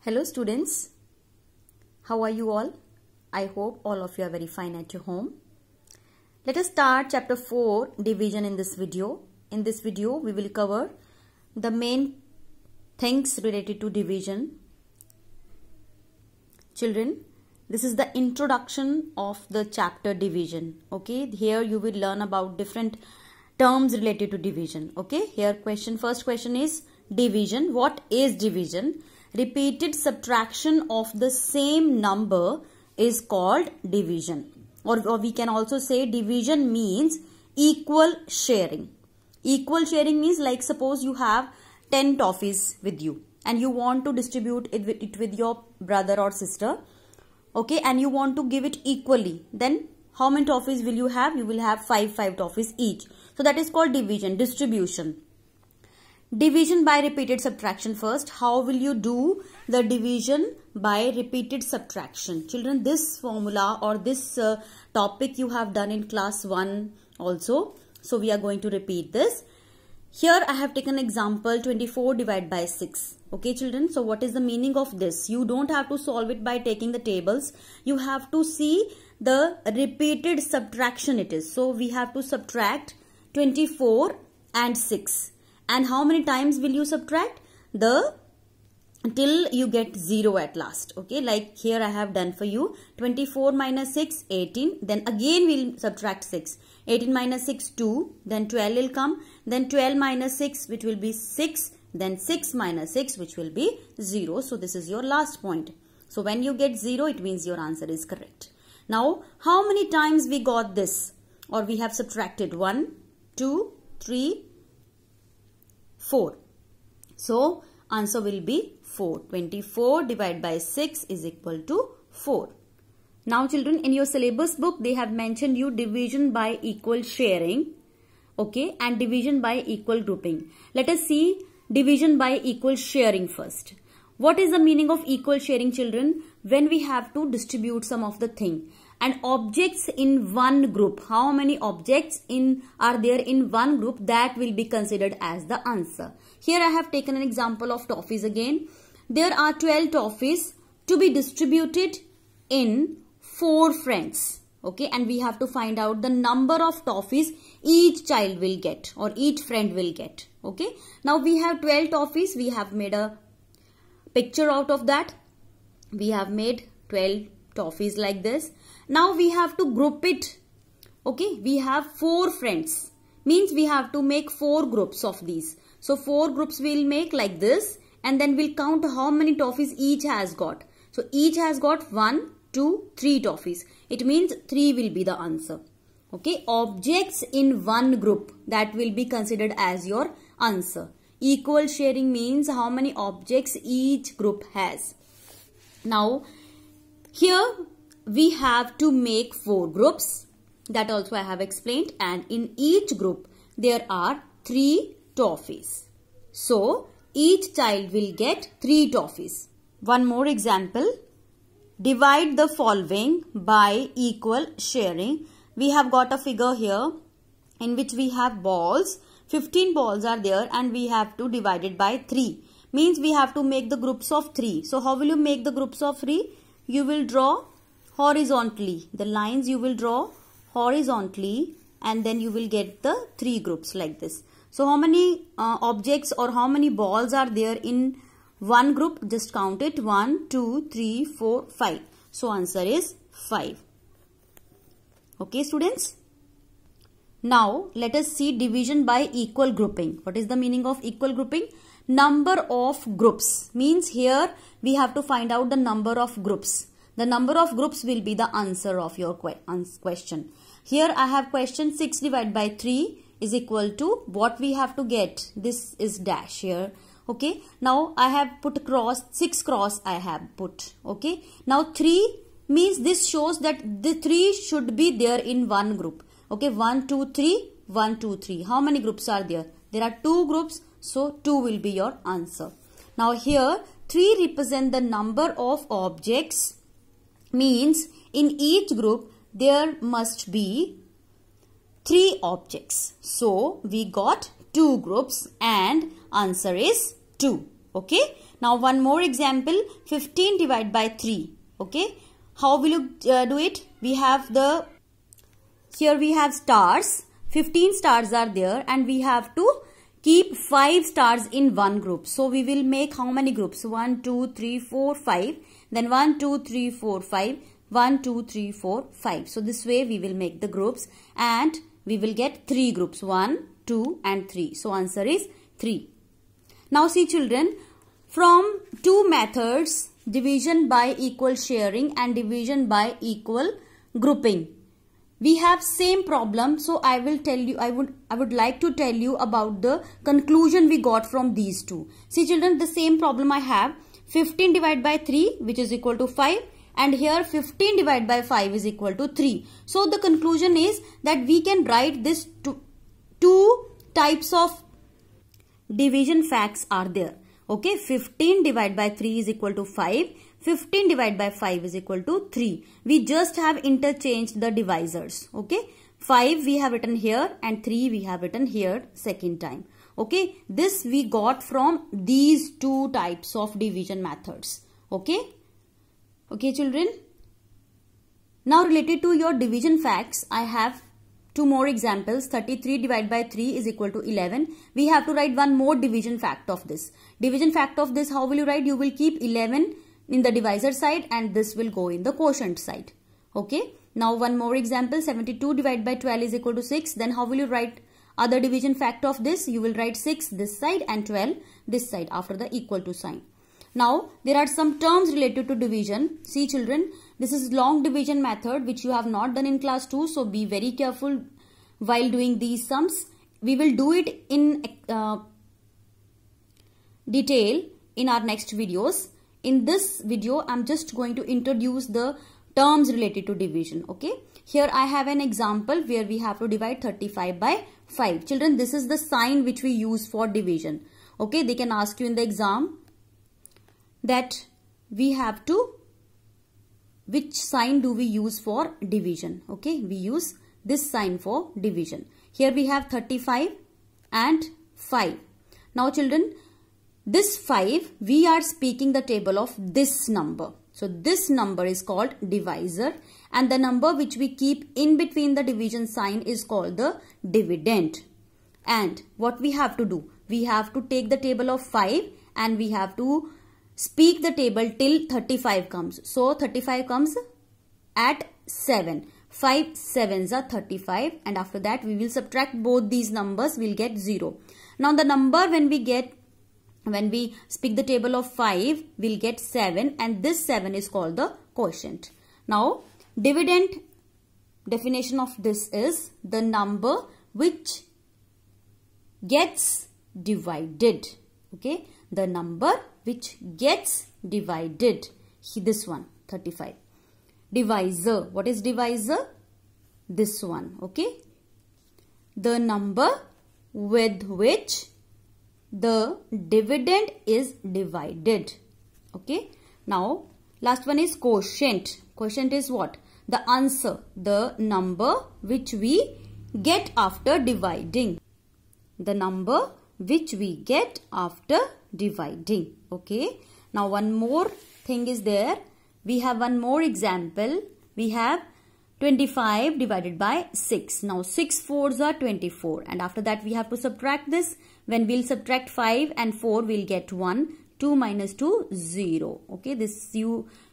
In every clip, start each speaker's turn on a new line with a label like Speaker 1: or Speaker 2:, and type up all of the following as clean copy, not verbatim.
Speaker 1: Hello students, how are you all? I hope all of you are very fine at your home. Let us start chapter 4 division in this video. In this video we will cover the main things related to division. Children, this is the introduction of the chapter division. Okay, here you will learn about different terms related to division. Okay, here first question is division. What is division? Repeated subtraction of the same number is called division, or we can also say division means equal sharing. Equal sharing means, like, suppose you have 10 toffees with you and you want to distribute it with your brother or sister, okay, and you want to give it equally. Then how many toffees will you have? You will have 5 toffees each. So that is called division, distribution. Division by repeated subtraction first. How will you do the division by repeated subtraction? Children, this formula or this topic you have done in class 1 also. So we are going to repeat this. Here I have taken example 24 divided by 6. Okay children, so what is the meaning of this? You don't have to solve it by taking the tables. You have to see the repeated subtraction it is. So we have to subtract 24 and 6. And how many times will you subtract? Till you get 0 at last. Okay, like here I have done for you 24 minus 6, 18. Then again we'll subtract 6. 18 minus 6, 2. Then 12 will come. Then 12 minus 6, which will be 6. Then 6 minus 6, which will be 0. So this is your last point. So when you get 0, it means your answer is correct. Now, how many times we got this? Or we have subtracted 1, 2, 3, 4. So answer will be 4. 24 divided by 6 is equal to 4. Now children, in your syllabus book they have mentioned you division by equal sharing, okay, and division by equal grouping. Let us see division by equal sharing first. What is the meaning of equal sharing, children? When we have to distribute some of the thing and objects in one group. How many objects are there in one group? That will be considered as the answer. Here I have taken an example of toffees again. There are 12 toffees to be distributed in 4 friends. Okay, and we have to find out the number of toffees each child will get or each friend will get. Okay, now we have 12 toffees. We have made a picture out of that. We have made 12 toffees like this. Now we have to group it. Okay, we have 4 friends. Means we have to make 4 groups of these. So 4 groups we'll make like this, and then we'll count how many toffees each has got. So each has got 1, 2, 3 toffees. It means 3 will be the answer. Okay, objects in one group, that will be considered as your answer. Equal sharing means how many objects each group has. Now here we have to make 4 groups. That also I have explained, and in each group there are 3 toffees. So each child will get 3 toffees. One more example. Divide the following by equal sharing. We have got a figure here in which we have balls. 15 balls are there and we have to divide it by 3. Means we have to make the groups of 3. So how will you make the groups of 3? You will draw horizontally. The lines you will draw horizontally, and then you will get the 3 groups like this. So how many objects or how many balls are there in one group? Just count it. 1, 2, 3, 4, 5. So answer is 5. Okay students. Now let us see division by equal grouping. What is the meaning of equal grouping? Number of groups. Means here we have to find out the number of groups. The number of groups will be the answer of your question. Here I have question 6 divided by 3 is equal to what we have to get. This is dash here. Okay. Now I have put cross, 6 cross I have put. Okay. Now 3 means this shows that the 3 should be there in one group. Okay. 1, 2, 3, 1, 2, 3. How many groups are there? There are 2 groups. So 2 will be your answer. Now here 3 represent the number of objects. Means in each group there must be 3 objects. So we got 2 groups and answer is 2. Okay. Now one more example, 15 divided by 3. Okay, how will you do it? We have here we have stars, 15 stars are there, and we have to keep 5 stars in one group. So we will make how many groups? 1, 2, 3, 4, 5. Then 1, 2, 3, 4, 5. 1, 2, 3, 4, 5. So this way we will make the groups and we will get 3 groups. 1, 2 and 3. So answer is 3. Now see children, from two methods, division by equal sharing and division by equal grouping, we have same problem. So I will tell you, I would like to tell you about the conclusion we got from these two. See children, the same problem I have, 15 divided by 3 which is equal to 5, and here 15 divided by 5 is equal to 3. So the conclusion is that we can write this two types of division facts are there. Okay, 15 divided by 3 is equal to 5. 15 divided by 5 is equal to 3. We just have interchanged the divisors. Okay, 5 we have written here and 3 we have written here second time. Okay, this we got from these two types of division methods. Okay. Okay children. Now related to your division facts, I have two more examples. 33 divided by 3 is equal to 11. We have to write one more division fact of this. Division fact of this, how will you write? You will keep 11 in the divisor side and this will go in the quotient side. Okay. Now one more example, 72 divided by 12 is equal to 6. Then how will you write other division fact of this? You will write 6 this side and 12 this side after the equal to sign. Now there are some terms related to division. See children, this is long division method which you have not done in class 2. So be very careful while doing these sums. We will do it in detail in our next videos. In this video, I'm just going to introduce the terms related to division. Okay. Here I have an example where we have to divide 35 by 5. Children, this is the sign which we use for division. Okay. They can ask you in the exam that we have to, which sign do we use for division? Okay. We use this sign for division. Here we have 35 and 5. Now children, this 5, we are speaking the table of this number. So this number is called divisor and the number which we keep in between the division sign is called the dividend. And what we have to do? We have to take the table of 5 and we have to speak the table till 35 comes. So 35 comes at 7. 5 7s are 35 and after that we will subtract both these numbers, we'll get 0. Now the number when we speak the table of 5, we'll get 7 and this 7 is called the quotient. Now, dividend definition of this is the number which gets divided. Okay, the number which gets divided. This one, 35. Divisor. What is divisor? This one. Okay, the number with which the dividend is divided. Okay. Now, last one is quotient. Quotient is what? The answer, the number which we get after dividing. The number which we get after dividing. Okay. Now, one more thing is there. We have one more example. We have 25 divided by 6. Now 6 4s are 24 and after that we have to subtract this. When we'll subtract 5 and 4 we'll get 1. 2 minus 2 0. Okay, this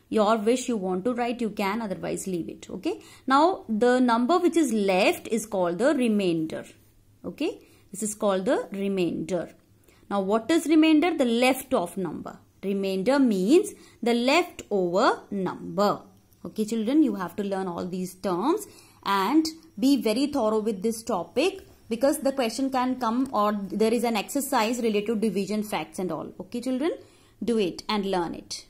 Speaker 1: your wish, you want to write you can, otherwise leave it. Okay, now the number which is left is called the remainder. Okay, this is called the remainder. Now what is remainder? The left of number. Remainder means the leftover number. Okay children, you have to learn all these terms and be very thorough with this topic because the question can come or there is an exercise related to division facts and all. Okay children, do it and learn it.